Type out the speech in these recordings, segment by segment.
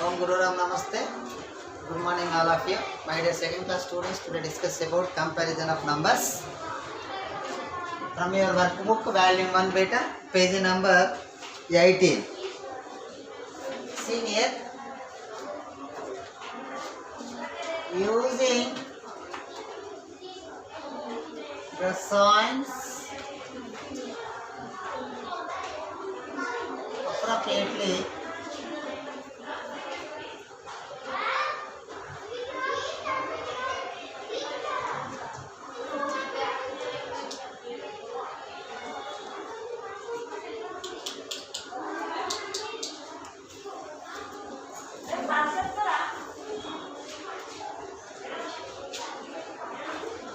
Om Guru Ram Namaste. Good morning all of you. My dear second class students, today discuss about comparison of numbers. From your workbook, volume 1 beta, page number 18. See here, using the signs appropriately,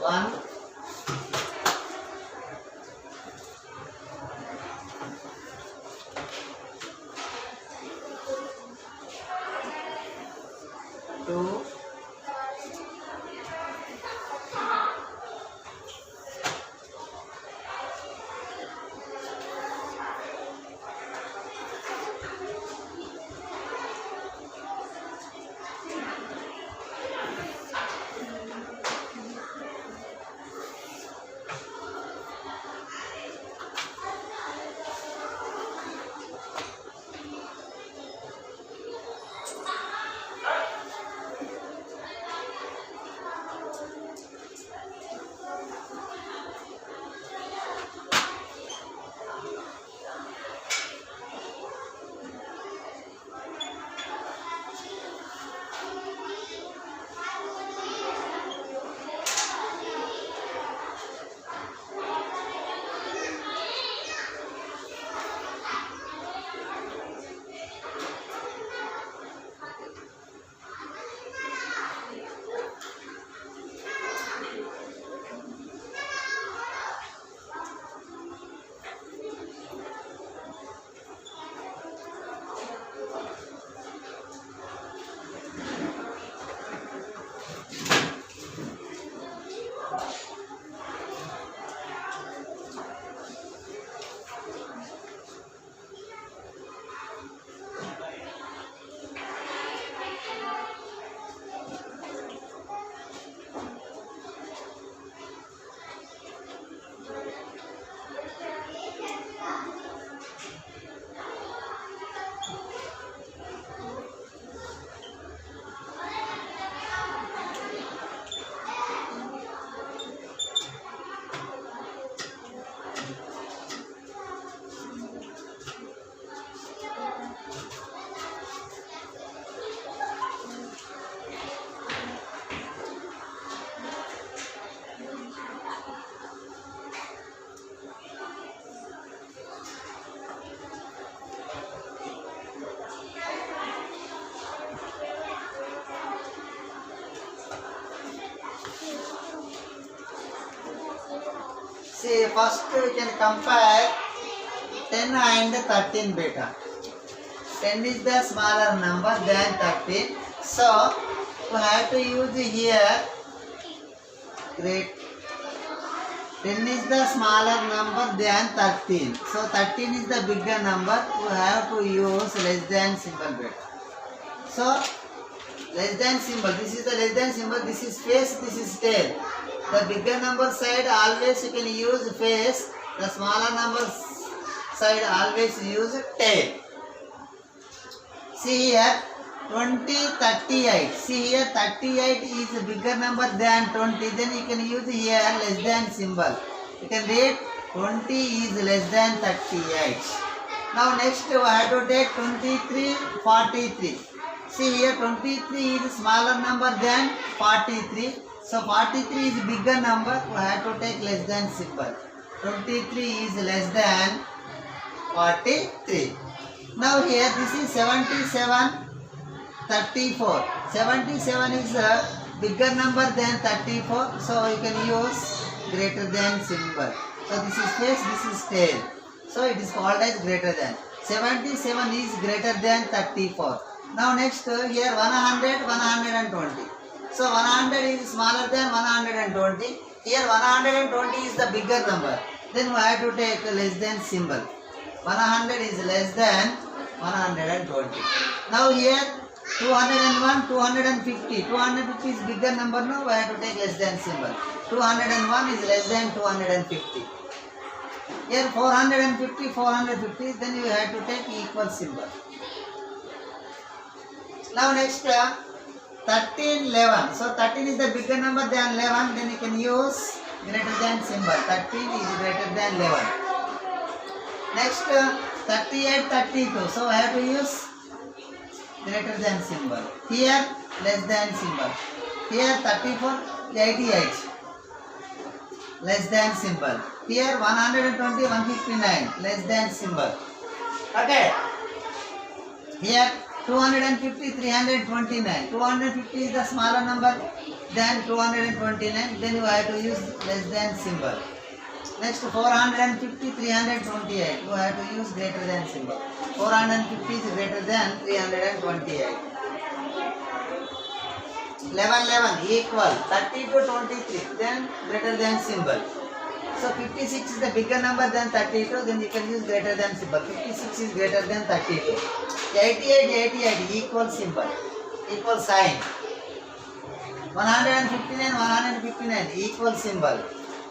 one, two, see first we can compare 10 and 13 beta. 10 is the smaller number than 13. So we have to use here great. 10 is the smaller number than 13. So 13 is the bigger number. We have to use less than symbol beta. So less than symbol. This is the less than symbol. This is face. This is tail. The bigger number side always you can use face. The smaller number side always use tail. See here 20, 38. See here 38 is a bigger number than 20. Then you can use here less than symbol. You can read 20 is less than 38. Now next we have to take 23, 43. See here 23 is smaller number than 43. So 43 is bigger number. We have to take less than symbol. 23 is less than 43. Now here this is 77, 34. 77 is a bigger number than 34. So you can use greater than symbol. So this is face, this is tail. So it is called as greater than. 77 is greater than 34. Now next here 100, 120. So 100 is smaller than 120. Here 120 is the bigger number. Then we have to take a less than symbol. 100 is less than 120. Now here 201, 250. 250 is bigger number, no? We have to take less than symbol. 201 is less than 250. Here 450, 450, then you have to take equal symbol. Now next 13, 11. So 13 is the bigger number than 11, then you can use greater than symbol. 13 is greater than 11. Next 38, 32. So I have to use greater than symbol. Here less than symbol. Here 34, 88. Less than symbol. Here 120, 159. Less than symbol. Okay. Here 250, 329. 250 is the smaller number than 229. Then you have to use less than symbol. Next 450, 328. You have to use greater than symbol. 450 is greater than 328. 11, 11 equal 30 to 23. Then greater than symbol. So 56 is the bigger number than 32. Then you can use greater than symbol. 56 is greater than 32. 88, 88 equal symbol. Equal sign. 159, 159 equal symbol.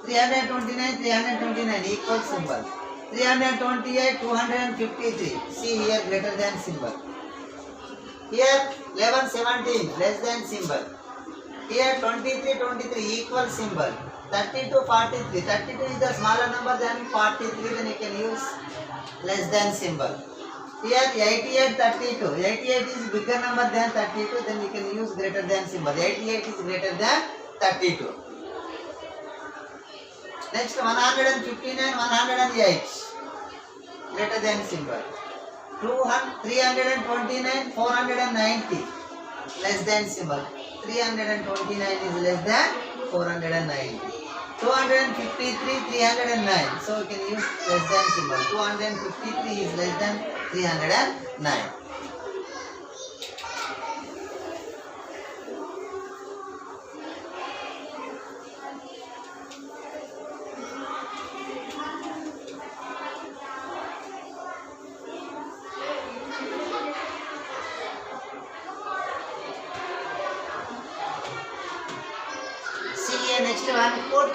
329, 329 equal symbol. 328, 253. See here greater than symbol. Here 11, 17 less than symbol. Here 23, 23 equal symbol. 32, 43. 32 is the smaller number than 43. Then you can use less than symbol. Here 88, 32. 88 is bigger number than 32. Then you can use greater than symbol. 88 is greater than 32. Next 159, 108 greater than symbol. 329, 490 less than symbol. 329 is less than 490. 253, 309. So you can use less than symbol. 253 is less than 309. Next one, put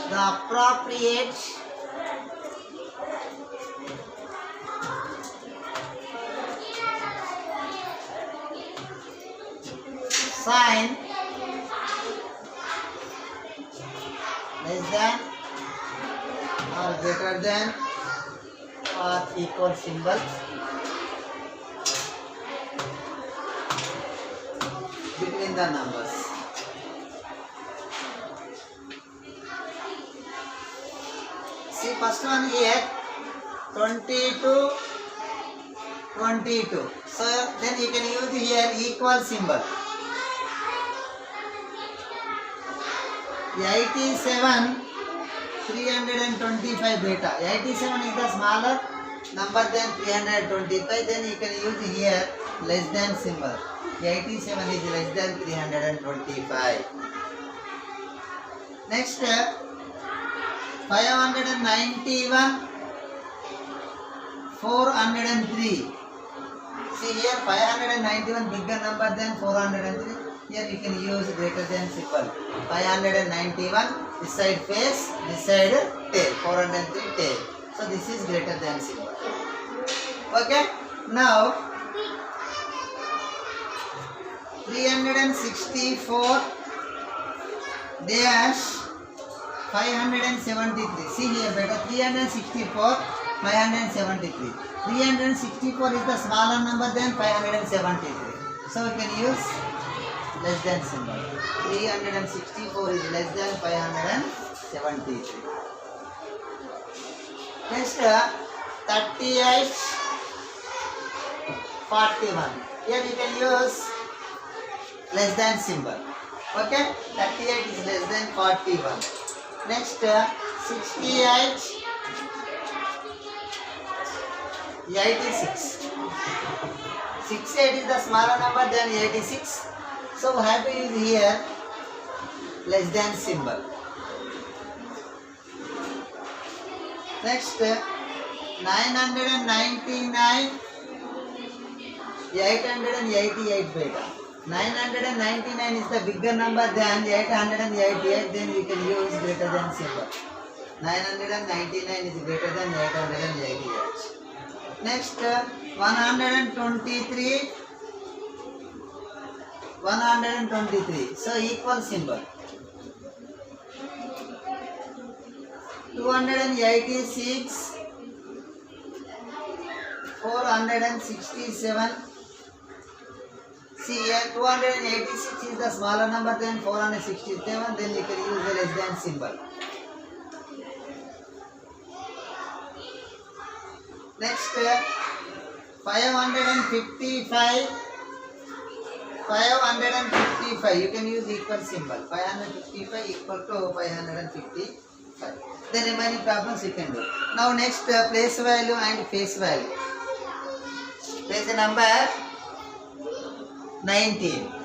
the appropriate sign less than or greater than or equal symbol between the numbers. See first one here 22, 22. So then you can use here equal symbol. 87, 325 beta. 87 is the smaller number than 325. Then you can use here less than symbol. 87 is less than 325. Next 591, 403. See here 591 bigger number than 403. Here you can use greater than symbol. 591 this side face, this side tail. 403 tail. So this is greater than symbol. Okay. Now 364 dash 573. See here better. 364, 573. 364 is the smaller number than 573. So we can use less than symbol. 364 is less than 573. Next 38, 41. Here you can use less than symbol. Okay, 38 is less than 41. Next 68, 86. 68 is the smaller number than 86. So we have to use here less than symbol. Next 999, 888 beta. 999 is the bigger number than 888, then we can use greater than symbol. 999 is greater than 888. Next, 123. 123. So equal symbol. 286. 467. See here, 286 is the smaller number than 467, then you can use the less than symbol. Next, 555. 555, you can use equal symbol. 555 equal to 555. The remaining problems you can do. Now next, place value and face value. Place number 19.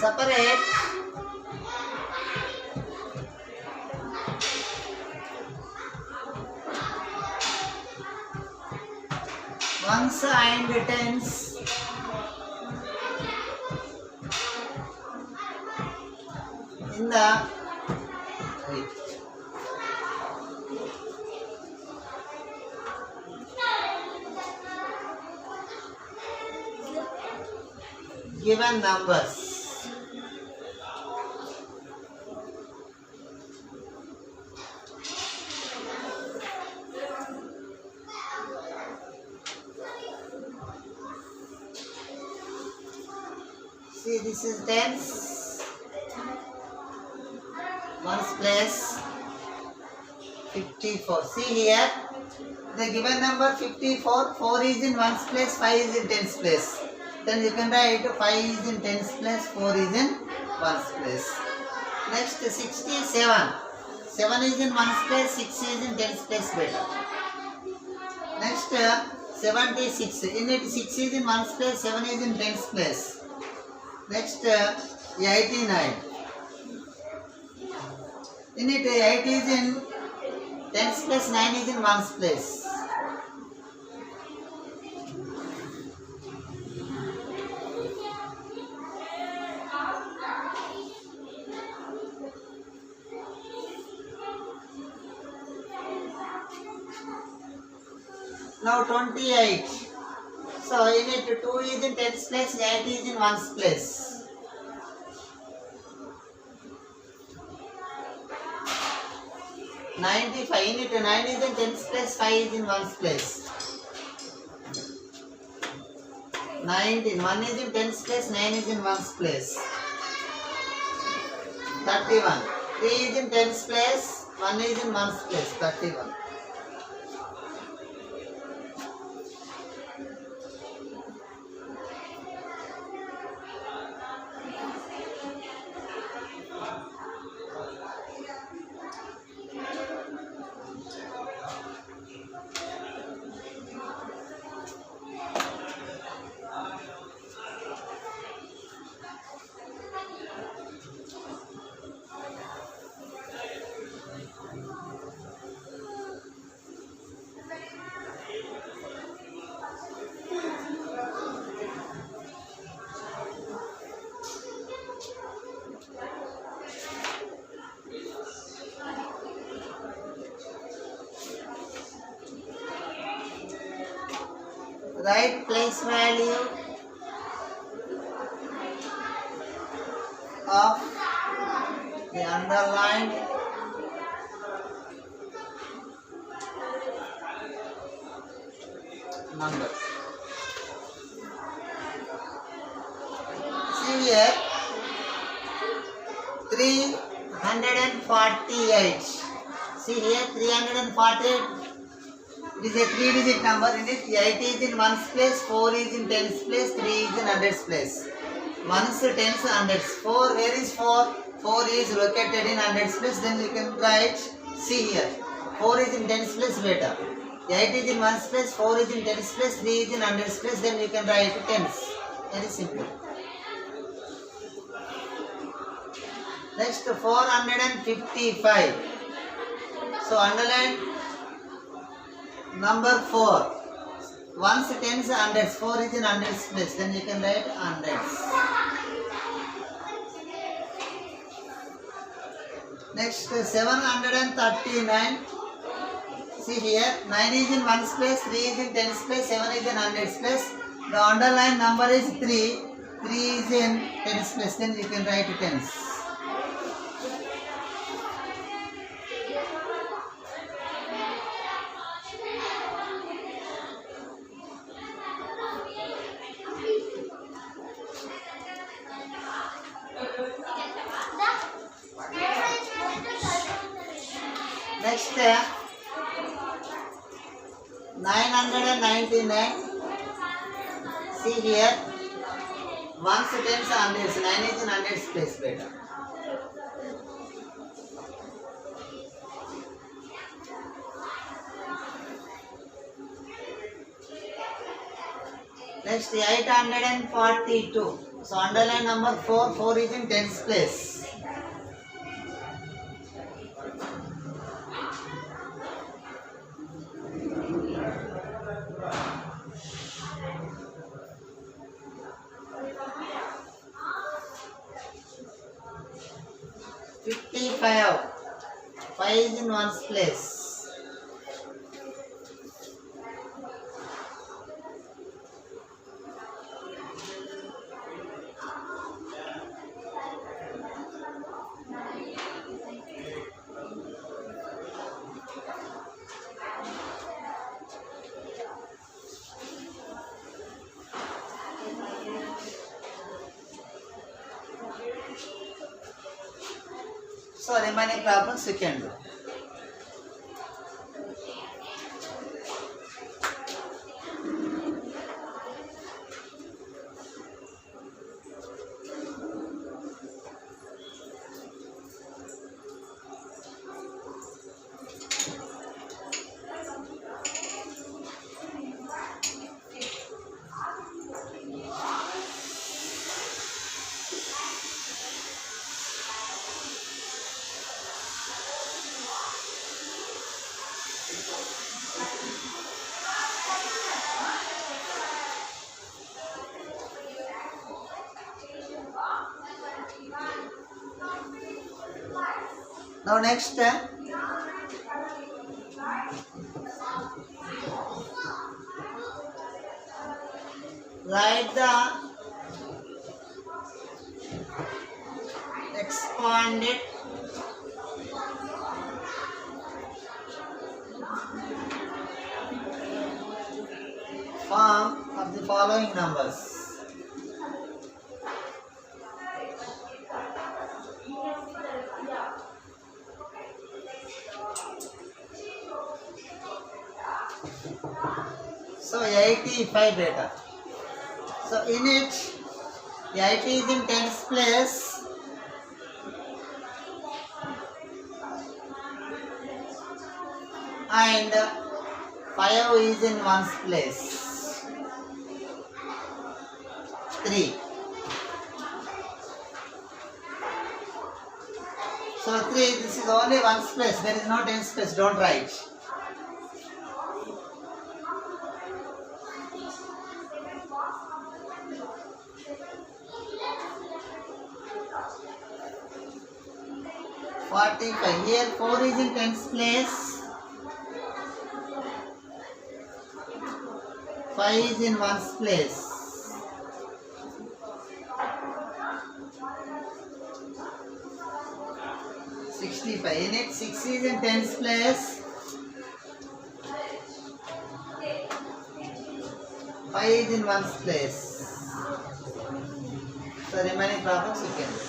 Separate ones and tens in the given numbers. See, this is tens, ones place 54. See here, the given number 54, 4 is in ones place, 5 is in tens place. Then you can write 5 is in tens place, 4 is in ones place. Next, 67. 7 is in ones place, 6 is in tens place beta. Next, 76. In it, 6 is in ones place, 7 is in tens place. Next, 89. In it, 8 is in tens place, 9 is in ones place. Now 28. So in it 2 is in tens place, 8 is in ones place. 95. In it 9 is in tens place, 5 is in ones place. 19. 1 is in tens place, 9 is in ones place. 31. 3 is in tens place, 1 is in ones place. 31. Write place value of the underlined number. See here, 348. See here, 348. It is a 3-digit number in it. 8 is in ones place, 4 is in tens place, 3 is in hundreds place. Ones, tens, hundreds. 4, where is 4? 4 is located in hundreds place. Then you can write, see here, 4 is in tens place beta. 8 is in ones place, 4 is in tens place, 3 is in hundreds place. Then you can write tens. Very simple. Next, 455. So underline number 4. Ones, tens, hundreds. 4 is in hundreds place. Then you can write hundreds. Next, 739. See here, 9 is in ones place, 3 is in tens place, 7 is in hundreds place. The underlined number is 3. 3 is in tens place. Then you can write tens. Next, 999. See here, ones, tens, hundreds. 9 is in hundreds place beta. Next, 842. So underline number 4. 4 is in tens place. Five is in ones place. So remaining problems you can do. Now next, write the expanded form of the following numbers. So 85 beta. So in it, 80 is in tens place, and 5 is in ones place. 3. So 3, this is only ones place. There is no tens place. Don't write. Here 4 is in tens place, 5 is in ones place. 65. In it 6 is in tens place, Y is in ones place. So remaining problems you can do.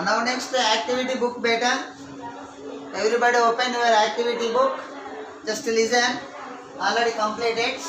Now next activity book beta. Everybody open your activity book. Just listen. Already completed.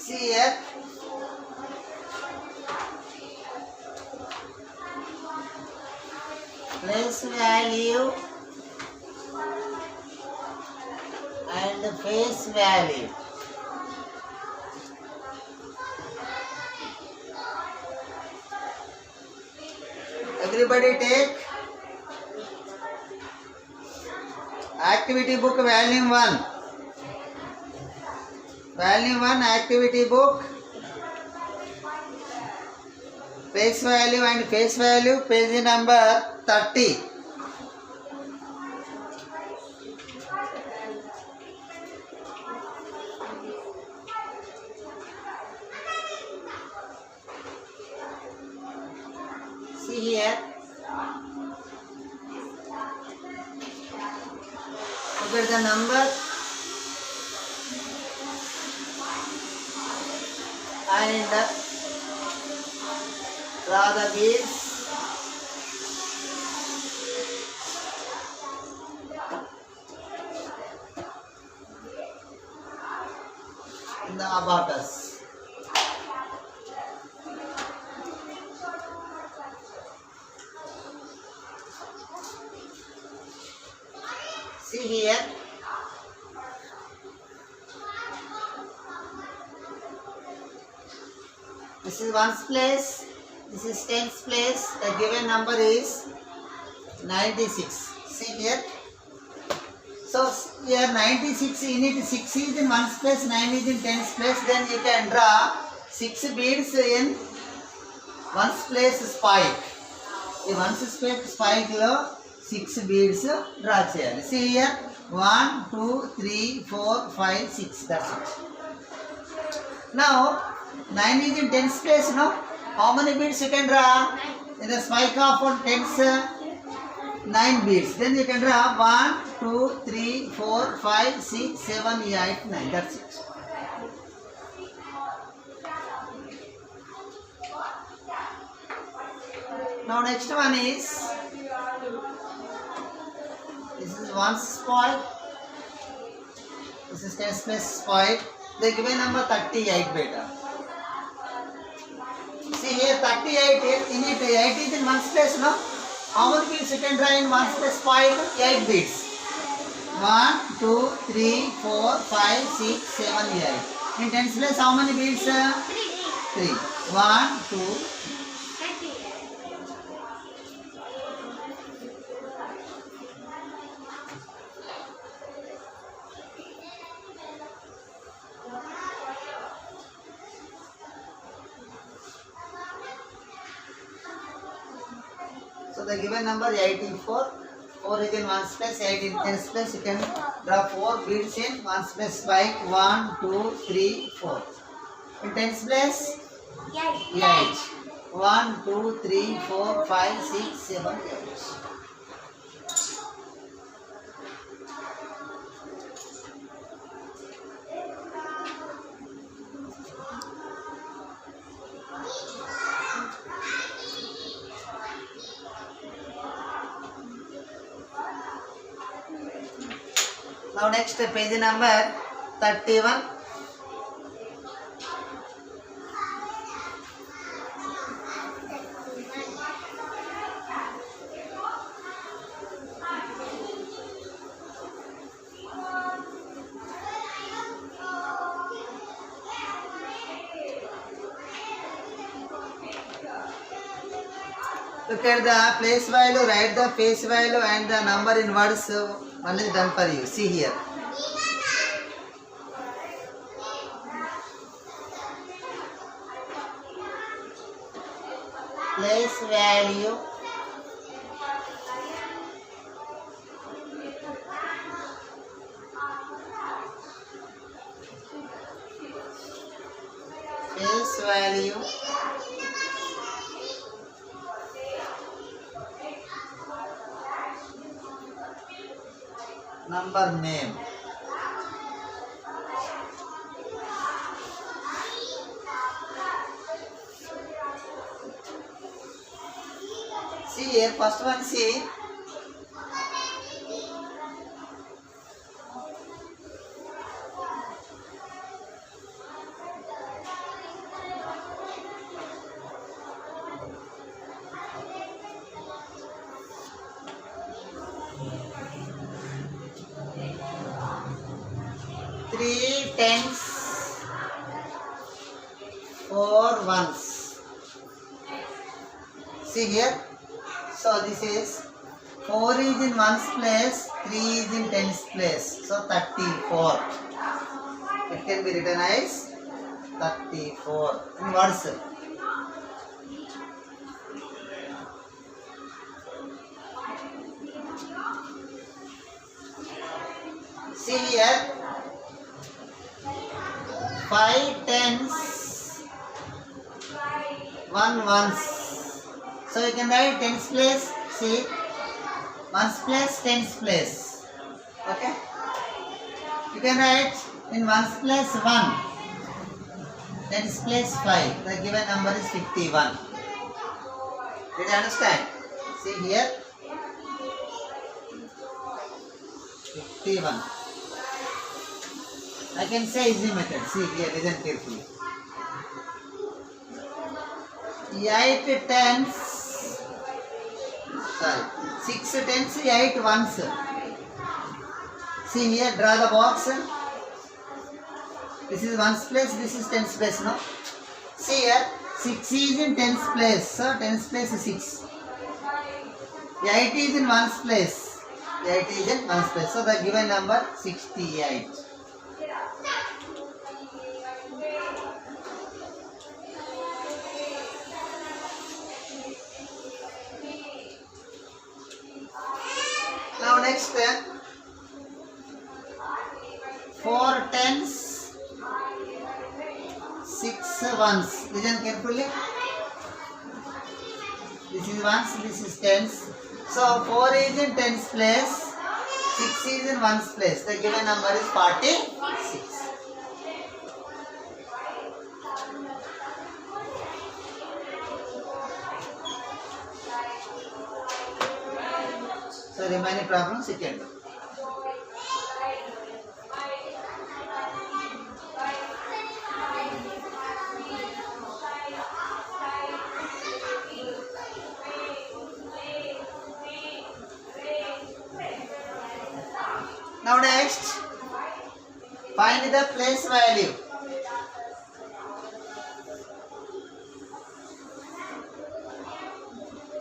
See here. Place value and face value. Everybody take activity book volume 1. Volume 1 activity book. Face value and face value, page number 30. See here. Look at the number and draw the beads. In the abacus. See here. This is ones place. This is tens place. The given number is 96. See here. So here 96 in it, 6 is in ones place, 9 is in tens place. Then you can draw 6 beads in ones place spike. The ones place spike lo 6 beads draw cheyali. See here 1, 2, 3, 4, 5, 6. That's it. Now 9 is in tens place, no? How many beads you can draw? In the spike of tens, 9 beads. Then you can draw 1, 2, 3, 4, 5, 6, 7, 8, 9. That's it. Now next one is, this is one spike. This is tens place spike. The given number 38 beta. See here 38 in it, 8 is in ones place, no? How many beads you can draw in ones place 5? 8 beads. 1, 2, 3, 4, 5, 6, 7, 8. In tens place how many beads? 3. 1, 2. So the given number 84. 4 is in ones place, 8 in tens place. You can Draw 4 beads in ones place spike. 1, 2, 3, 4. In tens place? 8. 1, 2, 3, 4, 5, 6, 7, 8. Now next page number 31. Look at the place value, write the face value and the number in words. One is done for you. See here. Place value. Face value. Number name. See here, first one see. Three tens, 4 ones. See here. So this is 4 is in ones place, 3 is in tens place. So 34. It can be written as 34 in words. See here. 5 tens, 1 ones. So you can write tens place, see, ones place, tens place. Okay? You can write in ones place 1, tens place 5. The given number is 51. Did you understand? See here. 51. I can say easy method. See here, listen carefully. 8 tens, sorry, 6 tens, 8 ones. See here, draw the box. This is ones place, this is tens place, no? See here, 6 is in tens place, so tens place is 6. 8 is in ones place, 8 is in ones place, so the given number 68. Now next, 4 tens, 6 ones. Listen carefully. This is ones, this is tens. So 4 is in tens place, 6 is in ones place. The given number is 46. So remaining problem second. Now next, find the place value.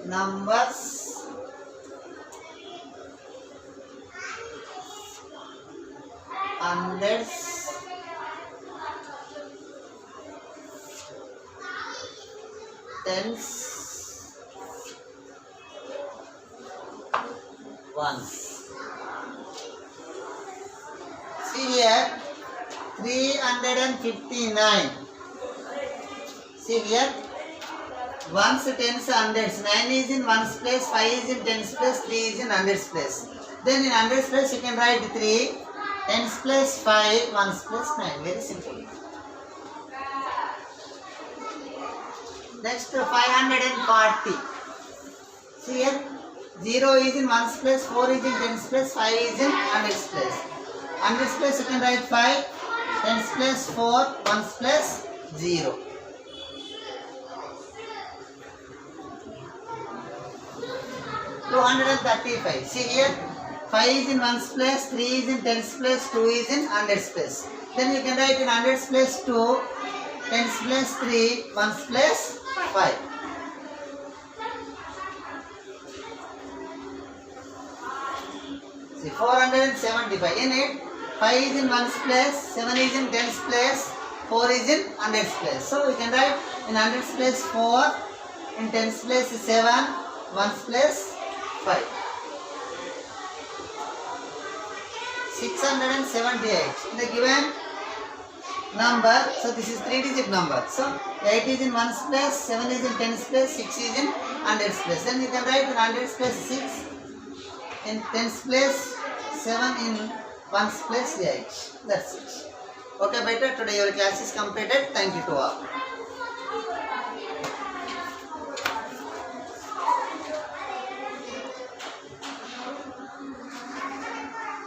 Numbers, hundreds, tens, ones. here 359. See here, ones, tens, hundreds. 9 is in ones place, 5 is in tens place, 3 is in hundreds place. Then in hundreds place you can write 3, tens place 5, ones place 9. Very simple. Next 540. See here, 0 is in ones place, 4 is in tens place, 5 is in hundreds place. Hundreds place you can write 5, tens place 4, ones place 0. $235. See here, 5 is in ones place, 3 is in tens place, 2 is in hundreds place. Then you can write in hundreds place 2, tens place 3, ones place 5. See 475. In it, 5 is in ones place, 7 is in tens place, 4 is in hundreds place. So you can write in hundreds place 4, in tens place 7, ones place 5. 678. In the given number, so this is 3-digit number. So 8 is in ones place, 7 is in tens place, 6 is in hundreds place. Then you can write in hundreds place 6, in tens place 7, in ones place 8. That's it. Okay, better. Today your class is completed. Thank you to all.